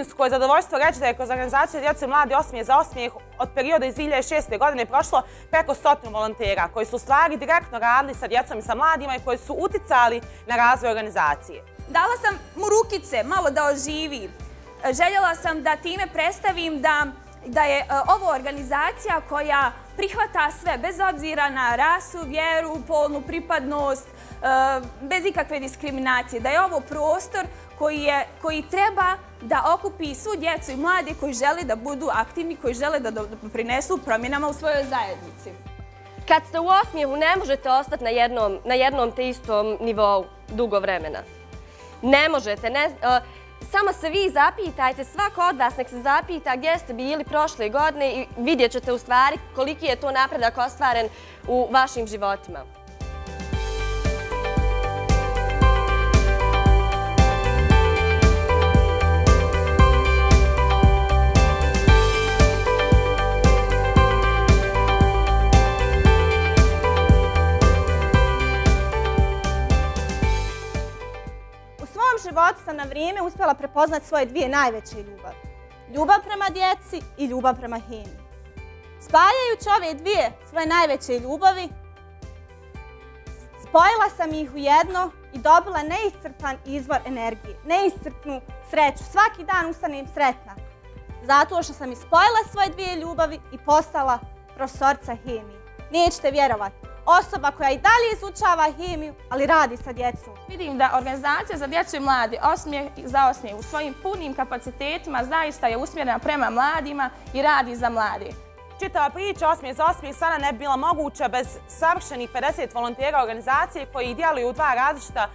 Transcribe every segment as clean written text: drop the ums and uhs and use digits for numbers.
Uistinu je zadovoljstvo reći da je kroz organizaciju Djece i mladi Osmijeh za osmijeh od perioda iz 2006. godine prošlo preko 100 volontera koji su u stvari direktno radili sa djecom i sa mladima i koji su uticali na razvoj organizacije. Dala sam mu rukice, malo da oživi. Željela sam da time predstavim da je ovo organizacija koja prihvata sve, bez obzira na rasu, vjeru, polnu pripadnost, bez ikakve diskriminacije. Da je ovo prostor koji treba da okupi svu djecu i mlade koji žele da budu aktivni, koji žele da prinesu promjenama u svojoj zajednici. Kad ste u Osmijehu ne možete ostati na jednom te istom nivou dugo vremena. Ne možete. Samo se vi zapitajte, svako od vas nek se zapita gdje ste bili prošle godine i vidjet ćete u stvari koliki je to napredak ostvaren u vašim životima. U životu sam na vrijeme uspjela prepoznati svoje dvije najveće ljubavi. Ljubav prema djeci i ljubav prema hemiji. Spajajući ove dvije svoje najveće ljubavi, spojila sam ih u jedno i dobila neiscrpan izvor energije, neiscrpnu sreću. Svaki dan ustanem sretna, zato što sam spojila svoje dvije ljubavi i postala profesorica hemije. Nećete vjerovati. Osoba koja i dalje izučava hemiju, ali radi sa djecom. Vidim da organizacija za djecu i mladi Osmijeh za osmijeh u svojim punim kapacitetima zaista je usmjerena prema mladima i radi za mlade. Čitava priča Osmijeh za osmijeh sada ne bi bila moguća bez savršenih 50 volontera organizacije koji djeluju u dva različita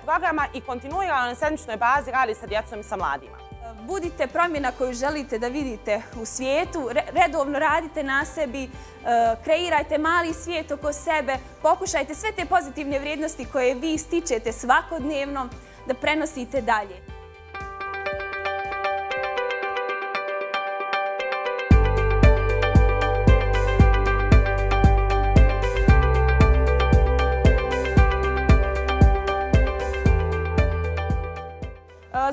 programa i kontinuirano na sedmičnoj bazi radi sa djecom i sa mladima. Budite promjena koju želite da vidite u svijetu, redovno radite na sebi, kreirajte mali svijet oko sebe, pokušajte sve te pozitivne vrijednosti koje vi stičete svakodnevno da prenosite dalje.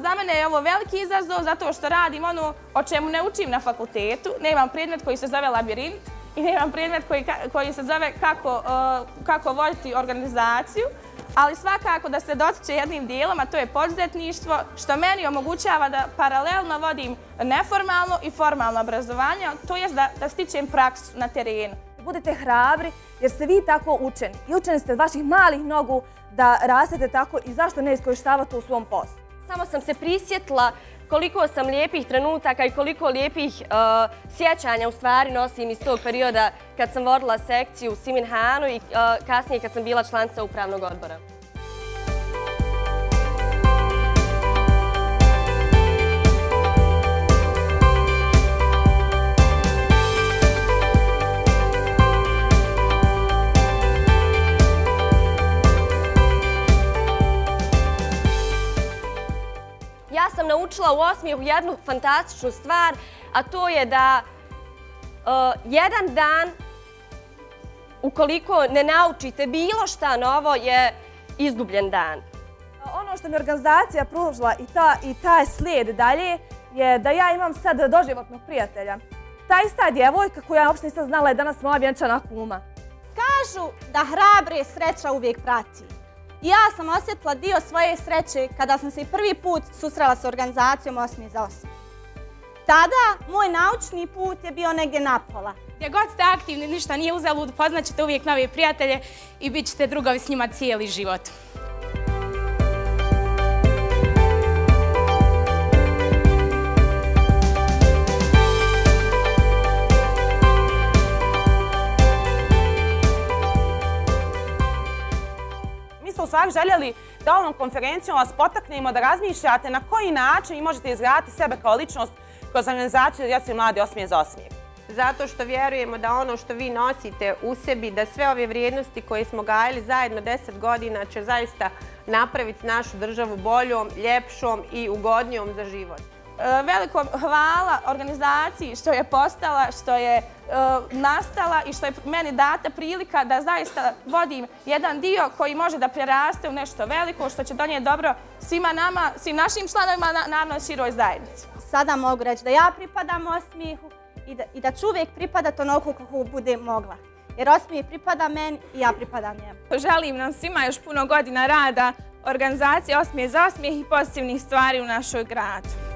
Za mene je ovo veliki izazov zato što radim ono o čemu ne učim na fakultetu. Nemam predmet koji se zove labirint i nemam predmet koji se zove kako voditi organizaciju, ali svakako da se dotiče jednim dijelom, a to je poduzetništvo, što meni omogućava da paralelno vodim neformalno i formalno obrazovanje, to jest da stičem praksu na terenu. Budite hrabri jer ste vi tako učeni i učeni ste od vaših malih nogu da rastete tako i zašto ne iskorištavate u svom poslu. Samo sam se prisjetila koliko sam lijepih trenutaka i koliko lijepih sjećanja u stvari nosim iz tog perioda kad sam vodila sekciju u Siminhanu i kasnije kad sam bila članica upravnog odbora. Ja sam naučila u Osmijehu jednu fantastičnu stvar, a to je da jedan dan, ukoliko ne naučite bilo šta novo, je izgubljen dan. Ono što mi organizacija pružila i taj slijed dalje je da ja imam sad doživotnog prijatelja. Ta ista djevojka koja uopšte nisam znala je danas moja vjenčana kuma. Kažu da hrabre sreća uvijek prati. I ja sam osjetila dio svoje sreće kada sam se prvi put susrela s organizacijom Osmijeh za osmijeh. Tada moj naučni put je bio negdje napola. Gdje god ste aktivni, ništa nije uzalud, poznaćete uvijek nove prijatelje i bit ćete drugovi s njima cijeli život. U stvari željeli da ovom konferencijom vas potaknemo da razmišljate na koji način vi možete izgraditi sebe kao ličnost kroz organizaciju Djece i mladi Osmijeh za osmijeh. Zato što vjerujemo da ono što vi nosite u sebi, da sve ove vrijednosti koje smo gajili zajedno 10 godina će zaista napraviti našu državu boljom, ljepšom i ugodnijom za život. Veliko hvala organizaciji što je postala, što je nastala i što je meni data prilika da zaista vodim jedan dio koji može da preraste u nešto veliko, što će donijeti dobro svima nama, svim našim članovima, naravno široj zajednici. sada mogu reći da ja pripadam Osmijehu i da ću uvijek pripadat onoliko kako budem mogla. Jer Osmijeh pripada meni i ja pripadam njemu. Želim nam svima još puno godina rada, organizacije Osmijeh za osmijeh i pozitivnih stvari u našoj gradu.